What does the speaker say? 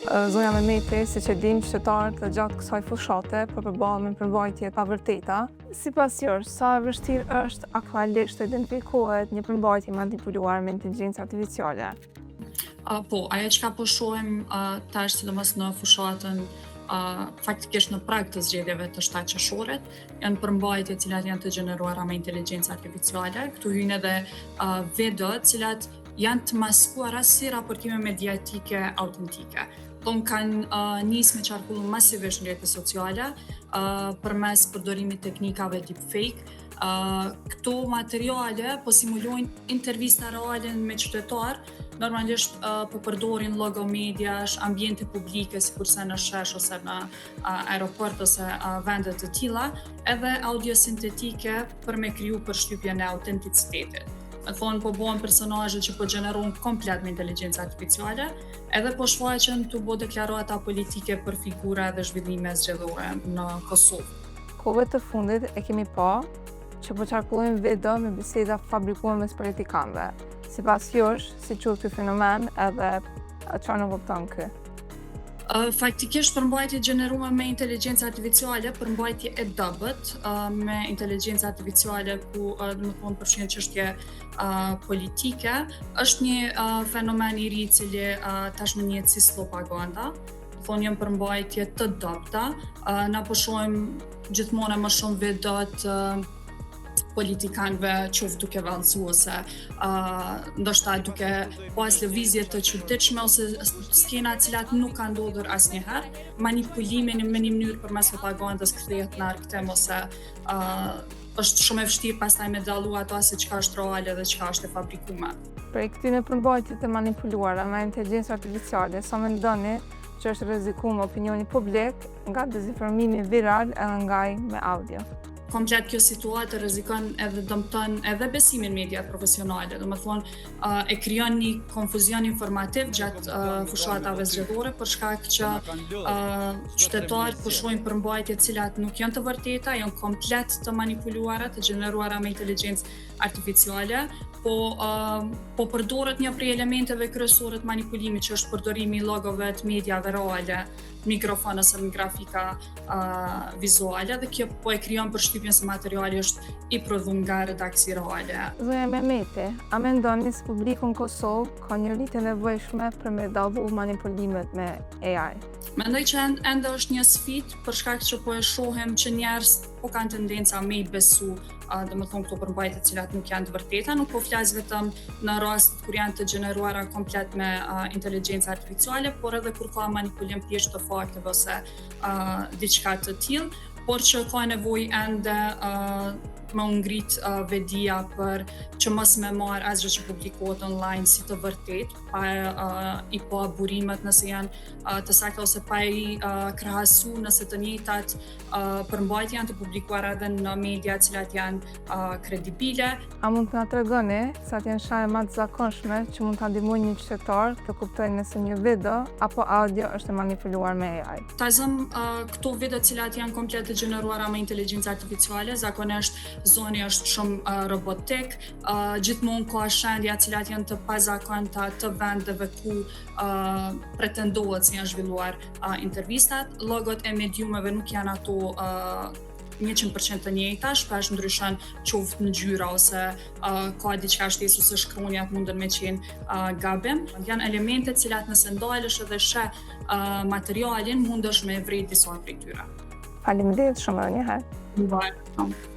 Zonja Mehmeti, siç e dinë qytetarët gjatë kësaj fushate përballën me përmbajtje pa vërteta. Sipas jush, sa e vështirë është aktualisht të identifikohet një përmbajtje manipuluar me inteligjencë artificiale? Po, ajo çka po shohim tash sidomos në fushatën faktikisht në prag të zgjedhjeve të shtatqershorit, janë përmbajtje të cilat janë të gjeneruara me inteligjencë artificiale. Këtu hyn edhe video të cilat janë të maskuara si raportime mediatike autentike. Don kanë nisë me qarkullu masivisht në rrjetet sociale përmes përdorimit teknikave deepfake. Këto materiale po simulojnë intervista reale me qytetarë, normalisht po përdorin logo mediash, ambiente publike, sikurse në shesh ose në aeroport ose vende të tilla, edhe audio sintetike për me kriju përshtypjen e autenticitetit. Me thonë po bëhen personazhe që po gjenerohen komplet me inteligjencë artificiale, edhe po shfaqen të bo deklarata politike për figura dhe zhvillime zgjedhore në Kosovë. Kohëve të fundit e kemi pa që po qarkullojnë video me biseda fabrikuar mes politikanëve. Sipas jush, si quhet ky fenomen edhe çfarë në kupton ky? Faktikisht përmbajtje gjeneruar me inteligjencë artificiale, përmbajtje e dobët me inteligjencë artificiale ku domethënë përfshin çështje politike, është një fenomen i ri i cili tashmë njihet si propaganda. Thonë janë përmbajtje të dobta, na po shohim gjithmonë më shumë video të politikanëve qoftë duke vallësu ose ndoshta duke pas lëvizje të çuditshme ose skena të cilat nuk kanë ndodhur asnjëherë, manipulimin në një mënyrë përmes propagandës kthehet në argëtim ose është shumë e vështirë pastaj me dallu ato se çka është reale dhe çka është e fabrikuar. Për këtyre përmbajtjeve të manipuluara me inteligjencë artificiale, sa mendoni që është rrezikuar opinioni publik nga dezinformimi viral edhe nga me audio? Komplet kjo situatë rrezikon edhe dëmton edhe besimin mediat profesionale, domethënë e krijon një konfuzion informativ gjatë fushatave zgjedhore për shkak që qytetarët po shohin përmbajtje të cilat nuk janë të vërteta, janë komplet të manipuluara, të gjeneruara me inteligjencë artificiale, po përdoret një prej elementeve kryesore të manipulimit që është përdorimi i logove të mediave reale, mikrofon ose grafika vizuale dhe kjo po e krijon përshtypjen se materiali është i prodhuar nga redaksi reale. Zonja Mehmeti, a mendoni se publiku në Kosovë ka një rritje nevojshme për me dallu manipulimet me AI? Mendoj që ende është një sfidë për shkak që po e shohim që njerëz po kanë tendenca me i besu domethënë këto përmbajtje të cilat nuk janë të vërteta, nuk po flas vetëm në rast kur janë të gjeneruara komplet me inteligjencë artificiale, por edhe kur ka manipulim thjesht të fakteve ose diçka të tillë, por që ka nevojë ende me u ngrit vedia për që mos me marr asgjë që publikohet online si të vërtet, pa i pa burimet nëse janë të sakta ose pa i krahasu nëse të njëjtat përmbajtje janë të publikuara edhe në media të cilat janë kredibile. A mund të na tregoni sa janë shajë më të zakonshme që mund ta ndihmojnë një qytetar të kuptojë nëse një video apo audio është e manipuluar me AI? Tazëm këto video të cilat janë komplet të gjeneruara me inteligjencë artificiale, zakonisht zoni është shumë robotik, gjithmonë ka shendja të cilat janë të pazakonta të vendeve ku pretendohet se janë zhvilluar intervistat. Logot e mediumeve nuk janë ato 100% të njëjta, shpesh ndryshon qoftë në ngjyra ose ka diçka shtesë ose shkronjat mundën me qenë gabim. Janë elemente të cilat nëse ndalesh edhe sheh materialin mundesh me vret disa prej tyre. Faleminderit shumë edhe një herë. Mirë.